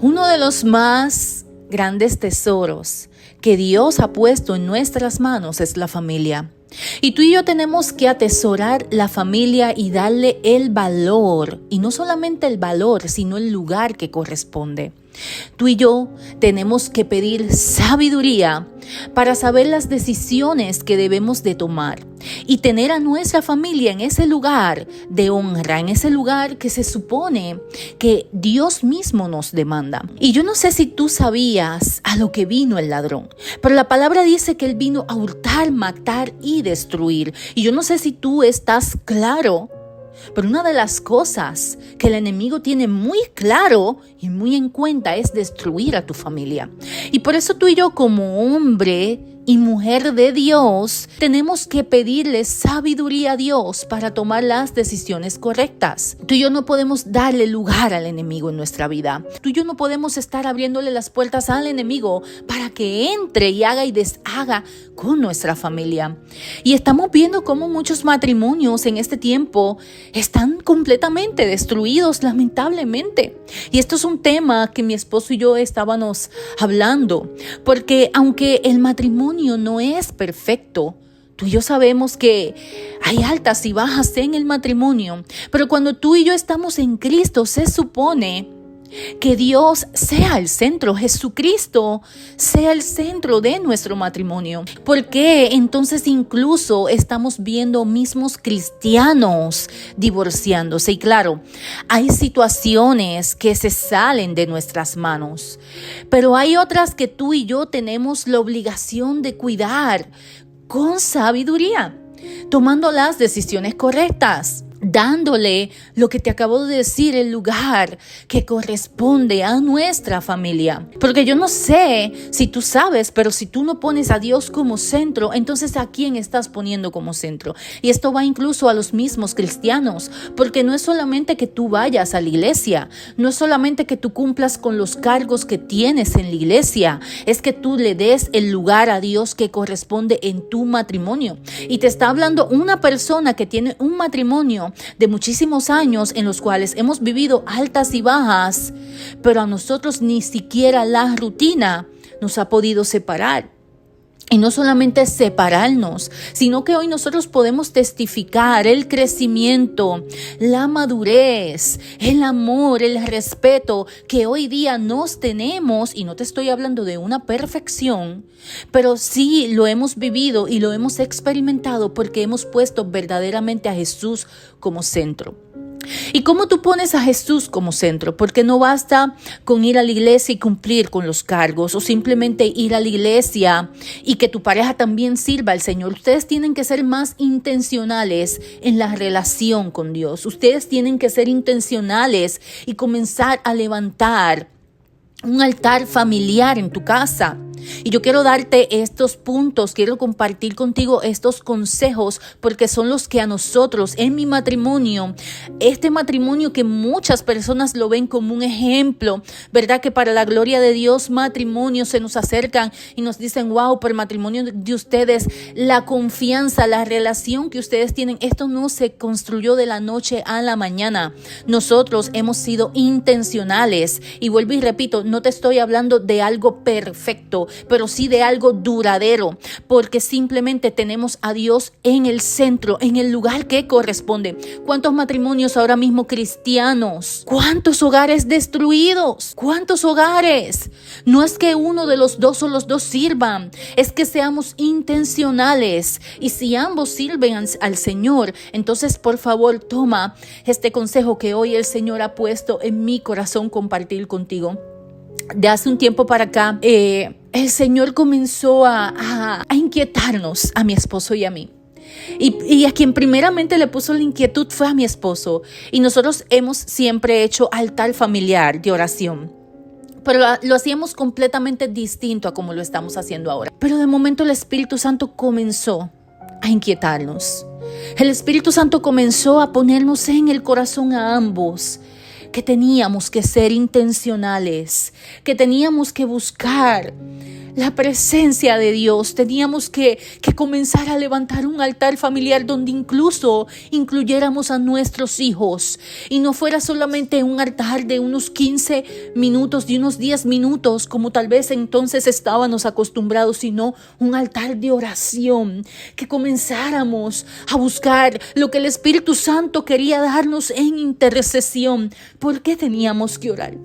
Uno de los más grandes tesoros que Dios ha puesto en nuestras manos es la familia. Y tú y yo tenemos que atesorar la familia y darle el valor, y no solamente el valor, sino el lugar que corresponde. Tú y yo tenemos que pedir sabiduría para saber las decisiones que debemos de tomar y tener a nuestra familia en ese lugar de honra, en ese lugar que se supone que Dios mismo nos demanda. Y yo no sé si tú sabías a lo que vino el ladrón, pero la palabra dice que él vino a hurtar, matar y destruir. Y yo no sé si tú estás claro, pero una de las cosas que el enemigo tiene muy claro y muy en cuenta es destruir a tu familia. Y por eso tú y yo, como hombre y mujer de Dios, tenemos que pedirle sabiduría a Dios para tomar las decisiones correctas. Tú y yo no podemos darle lugar al enemigo en nuestra vida. Tú y yo no podemos estar abriéndole las puertas al enemigo para que entre y haga y deshaga con nuestra familia. Y estamos viendo cómo muchos matrimonios en este tiempo están completamente destruidos, lamentablemente. Y esto es un tema que mi esposo y yo estábamos hablando, porque aunque el matrimonio no es perfecto, tú y yo sabemos que hay altas y bajas en el matrimonio, pero cuando tú y yo estamos en Cristo, se supone que Dios sea el centro, Jesucristo sea el centro de nuestro matrimonio. Porque entonces incluso estamos viendo mismos cristianos divorciándose. Y claro, hay situaciones que se salen de nuestras manos, pero hay otras que tú y yo tenemos la obligación de cuidar con sabiduría, tomando las decisiones correctas, dándole lo que te acabo de decir, el lugar que corresponde a nuestra familia. Porque yo no sé si tú sabes, pero si tú no pones a Dios como centro, entonces ¿a quién estás poniendo como centro? Y esto va incluso a los mismos cristianos, porque no es solamente que tú vayas a la iglesia, no es solamente que tú cumplas con los cargos que tienes en la iglesia, es que tú le des el lugar a Dios que corresponde en tu matrimonio. Y te está hablando una persona que tiene un matrimonio de muchísimos años en los cuales hemos vivido altas y bajas, pero a nosotros ni siquiera la rutina nos ha podido separar. Y no solamente separarnos, sino que hoy nosotros podemos testificar el crecimiento, la madurez, el amor, el respeto que hoy día nos tenemos. Y no te estoy hablando de una perfección, pero sí lo hemos vivido y lo hemos experimentado porque hemos puesto verdaderamente a Jesús como centro. ¿Y cómo tú pones a Jesús como centro? Porque no basta con ir a la iglesia y cumplir con los cargos, o simplemente ir a la iglesia y que tu pareja también sirva al Señor. Ustedes tienen que ser más intencionales en la relación con Dios. Ustedes tienen que ser intencionales y comenzar a levantar un altar familiar en tu casa. Y yo quiero darte estos puntos, quiero compartir contigo estos consejos, porque son los que a nosotros en mi matrimonio, este matrimonio que muchas personas lo ven como un ejemplo, ¿verdad? Que para la gloria de Dios, matrimonios se nos acercan y nos dicen, wow, por el matrimonio de ustedes, la confianza, la relación que ustedes tienen, esto no se construyó de la noche a la mañana. Nosotros hemos sido intencionales, y vuelvo y repito, no te estoy hablando de algo perfecto, pero sí de algo duradero, porque simplemente tenemos a Dios en el centro, en el lugar que corresponde. ¿Cuántos matrimonios ahora mismo cristianos? ¿Cuántos hogares destruidos? ¿Cuántos hogares? No es que uno de los dos o los dos sirvan, es que seamos intencionales, y si ambos sirven al Señor, entonces por favor toma este consejo que hoy el Señor ha puesto en mi corazón compartir contigo. De hace un tiempo para acá, el Señor comenzó a inquietarnos, a mi esposo y a mí. Y a quien primeramente le puso la inquietud fue a mi esposo. Y nosotros hemos siempre hecho altar familiar de oración, pero lo hacíamos completamente distinto a como lo estamos haciendo ahora. Pero de momento el Espíritu Santo comenzó a inquietarnos. El Espíritu Santo comenzó a ponernos en el corazón a ambos que teníamos que ser intencionales, que teníamos que buscar la presencia de Dios. Teníamos que comenzar a levantar un altar familiar donde incluso incluyéramos a nuestros hijos y no fuera solamente un altar de unos 15 minutos, de unos 10 minutos, como tal vez entonces estábamos acostumbrados, sino un altar de oración, que comenzáramos a buscar lo que el Espíritu Santo quería darnos en intercesión. ¿Por qué teníamos que orar?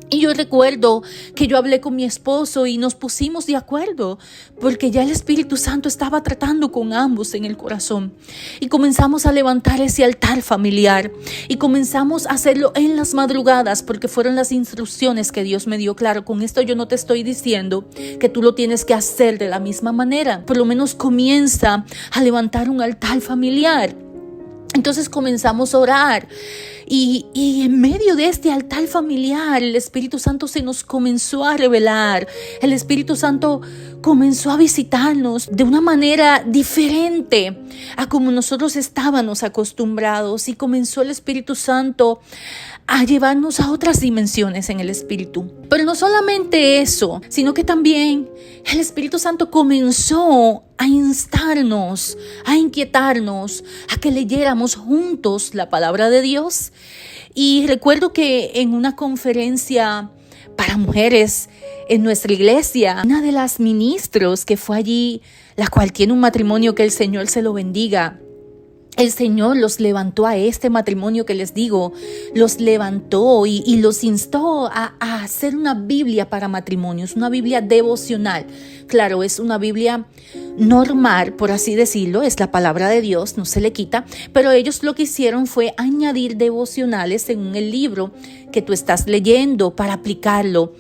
Y yo recuerdo que yo hablé con mi esposo y nos pusimos de acuerdo porque ya el Espíritu Santo estaba tratando con ambos en el corazón. Y comenzamos a levantar ese altar familiar y comenzamos a hacerlo en las madrugadas porque fueron las instrucciones que Dios me dio. Claro, con esto yo no te estoy diciendo que tú lo tienes que hacer de la misma manera. Por lo menos comienza a levantar un altar familiar. Entonces comenzamos a orar y en medio de este altar familiar el Espíritu Santo se nos comenzó a revelar. El Espíritu Santo comenzó a visitarnos de una manera diferente a como nosotros estábamos acostumbrados y comenzó el Espíritu Santo a llevarnos a otras dimensiones en el Espíritu. Pero no solamente eso, sino que también el Espíritu Santo comenzó a instarnos, a inquietarnos, a que leyéramos juntos la palabra de Dios. Y recuerdo que en una conferencia para mujeres en nuestra iglesia, una de las ministros que fue allí, la cual tiene un matrimonio, que el Señor se lo bendiga, el Señor los levantó a este matrimonio que les digo, los levantó y los instó a hacer una Biblia para matrimonios, una Biblia devocional. Claro, es una Biblia normal, por así decirlo, es la palabra de Dios, no se le quita, pero ellos lo que hicieron fue añadir devocionales según el libro que tú estás leyendo para aplicarlo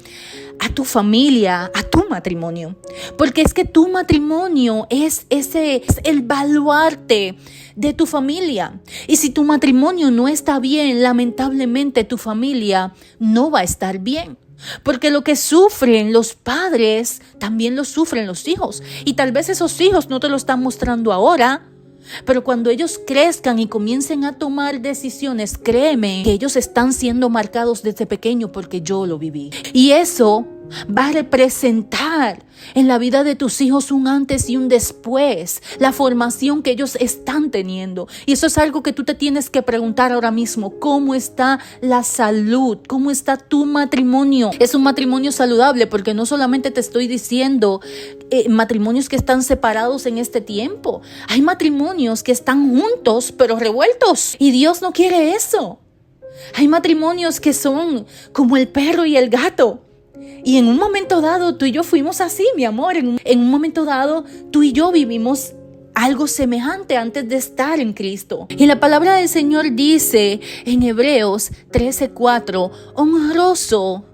a tu familia, a tu matrimonio. Porque es que tu matrimonio es el baluarte de tu familia. Y si tu matrimonio no está bien, lamentablemente tu familia no va a estar bien. Porque lo que sufren los padres, también lo sufren los hijos. Y tal vez esos hijos no te lo están mostrando ahora, pero cuando ellos crezcan y comiencen a tomar decisiones, créeme que ellos están siendo marcados desde pequeño porque yo lo viví. Y eso va a representar en la vida de tus hijos un antes y un después, la formación que ellos están teniendo. Y eso es algo que tú te tienes que preguntar ahora mismo. ¿Cómo está la salud? ¿Cómo está tu matrimonio? Es un matrimonio saludable, porque no solamente te estoy diciendo matrimonios que están separados en este tiempo. Hay matrimonios que están juntos pero revueltos, y Dios no quiere eso. Hay matrimonios que son como el perro y el gato. Y en un momento dado, tú y yo fuimos así, mi amor. En un momento dado, tú y yo vivimos algo semejante antes de estar en Cristo. Y la palabra del Señor dice en Hebreos 13:4, honroso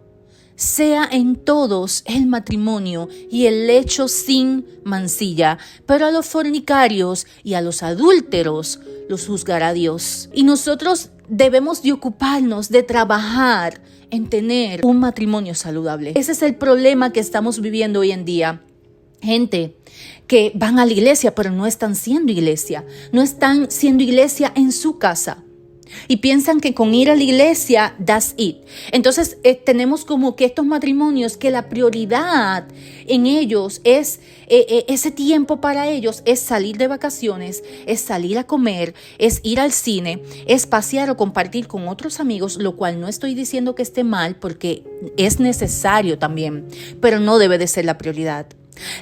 sea en todos el matrimonio y el lecho sin mancilla, pero a los fornicarios y a los adúlteros los juzgará Dios. Y nosotros debemos de ocuparnos de trabajar en tener un matrimonio saludable. Ese es el problema que estamos viviendo hoy en día. Gente que van a la iglesia pero no están siendo iglesia. No están siendo iglesia en su casa. Y piensan que con ir a la iglesia, that's it. Entonces tenemos como que estos matrimonios que la prioridad en ellos es, ese tiempo para ellos es salir de vacaciones, es salir a comer, es ir al cine, es pasear o compartir con otros amigos, lo cual no estoy diciendo que esté mal porque es necesario también, pero no debe de ser la prioridad.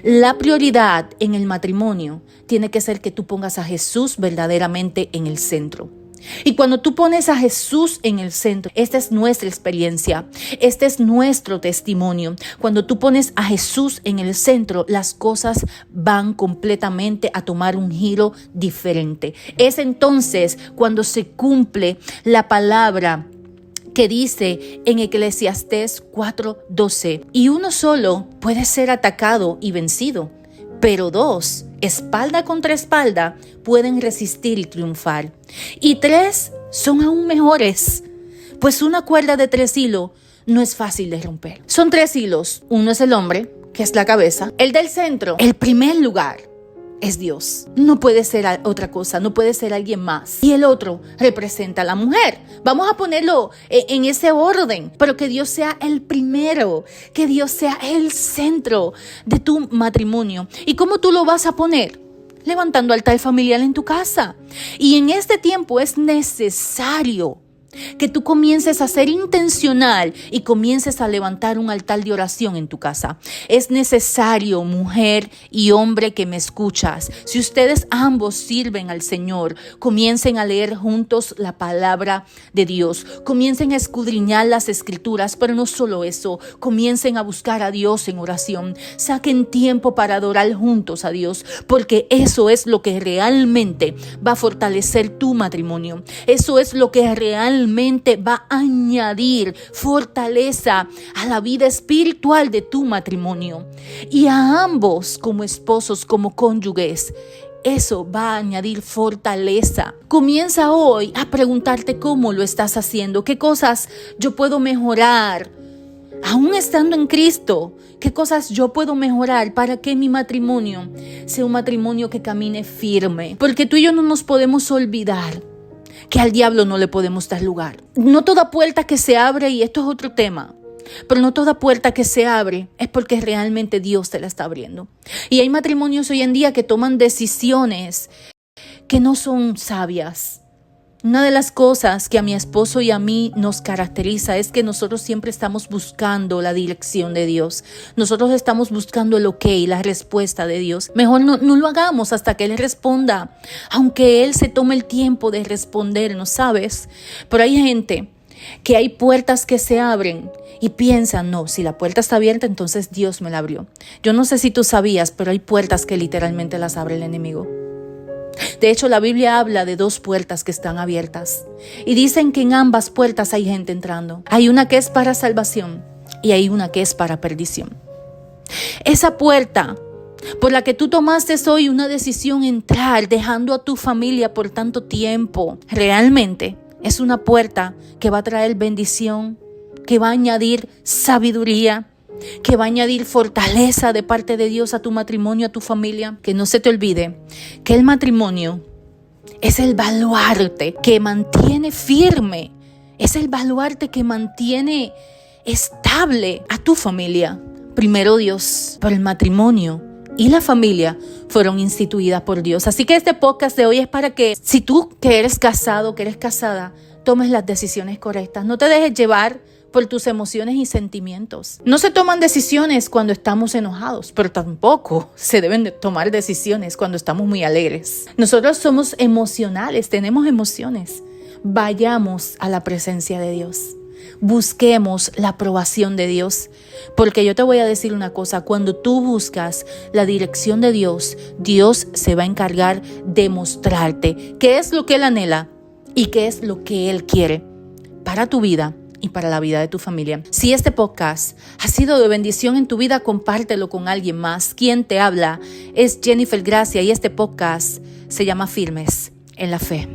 La prioridad en el matrimonio tiene que ser que tú pongas a Jesús verdaderamente en el centro. Y cuando tú pones a Jesús en el centro, esta es nuestra experiencia, este es nuestro testimonio. Cuando tú pones a Jesús en el centro, las cosas van completamente a tomar un giro diferente. Es entonces cuando se cumple la palabra que dice en Eclesiastés 4:12, y uno solo puede ser atacado y vencido, pero dos, espalda contra espalda, pueden resistir y triunfar. Y tres son aún mejores, pues una cuerda de 3 hilos no es fácil de romper. Son 3 hilos. Uno es el hombre, que es la cabeza. El del centro, el primer lugar, es Dios. No puede ser otra cosa, no puede ser alguien más. Y el otro representa a la mujer. Vamos a ponerlo en ese orden, pero que Dios sea el primero, que Dios sea el centro de tu matrimonio. ¿Y cómo tú lo vas a poner? Levantando altar familiar en tu casa. Y en este tiempo es necesario que tú comiences a ser intencional y comiences a levantar un altar de oración en tu casa. Es necesario, mujer y hombre que me escuchas, si ustedes ambos sirven al Señor, comiencen a leer juntos la palabra de Dios, comiencen a escudriñar las escrituras, pero no solo eso, comiencen a buscar a Dios en oración, saquen tiempo para adorar juntos a Dios, porque eso es lo que realmente va a fortalecer tu matrimonio, eso es lo que realmente va a añadir fortaleza a la vida espiritual de tu matrimonio. Y a ambos como esposos, como cónyuges, eso va a añadir fortaleza. Comienza hoy a preguntarte cómo lo estás haciendo, qué cosas yo puedo mejorar. Aún estando en Cristo, ¿qué cosas yo puedo mejorar para que mi matrimonio sea un matrimonio que camine firme? Porque tú y yo no nos podemos olvidar que al diablo no le podemos dar lugar. No toda puerta que se abre, y esto es otro tema, pero no toda puerta que se abre es porque realmente Dios te la está abriendo. Y hay matrimonios hoy en día que toman decisiones que no son sabias. Una de las cosas que a mi esposo y a mí nos caracteriza es que nosotros siempre estamos buscando la dirección de Dios. Nosotros estamos buscando el ok, la respuesta de Dios. Mejor no lo hagamos hasta que Él responda, aunque Él se tome el tiempo de respondernos, ¿sabes? Pero hay gente que hay puertas que se abren y piensan, no, si la puerta está abierta, entonces Dios me la abrió. Yo no sé si tú sabías, pero hay puertas que literalmente las abre el enemigo. De hecho, la Biblia habla de 2 puertas que están abiertas y dicen que en ambas puertas hay gente entrando. Hay una que es para salvación y hay una que es para perdición. Esa puerta por la que tú tomaste hoy una decisión entrar, dejando a tu familia por tanto tiempo, realmente es una puerta que va a traer bendición, que va a añadir sabiduría, que va a añadir fortaleza de parte de Dios a tu matrimonio, a tu familia. Que no se te olvide que el matrimonio es el baluarte que mantiene firme, es el baluarte que mantiene estable a tu familia. Primero Dios, pero el matrimonio y la familia fueron instituidas por Dios. Así que este podcast de hoy es para que, si tú que eres casado, que eres casada, tomes las decisiones correctas. No te dejes llevar por tus emociones y sentimientos. No se toman decisiones cuando estamos enojados, pero tampoco se deben de tomar decisiones cuando estamos muy alegres. Nosotros somos emocionales, tenemos emociones. Vayamos a la presencia de Dios. Busquemos la aprobación de Dios, porque yo te voy a decir una cosa: cuando tú buscas la dirección de Dios, Dios se va a encargar de mostrarte qué es lo que Él anhela y qué es lo que Él quiere para tu vida y para la vida de tu familia. Si este podcast ha sido de bendición en tu vida, compártelo con alguien más. Quien te habla es Jennifer Gracia y este podcast se llama Firmes en la Fe.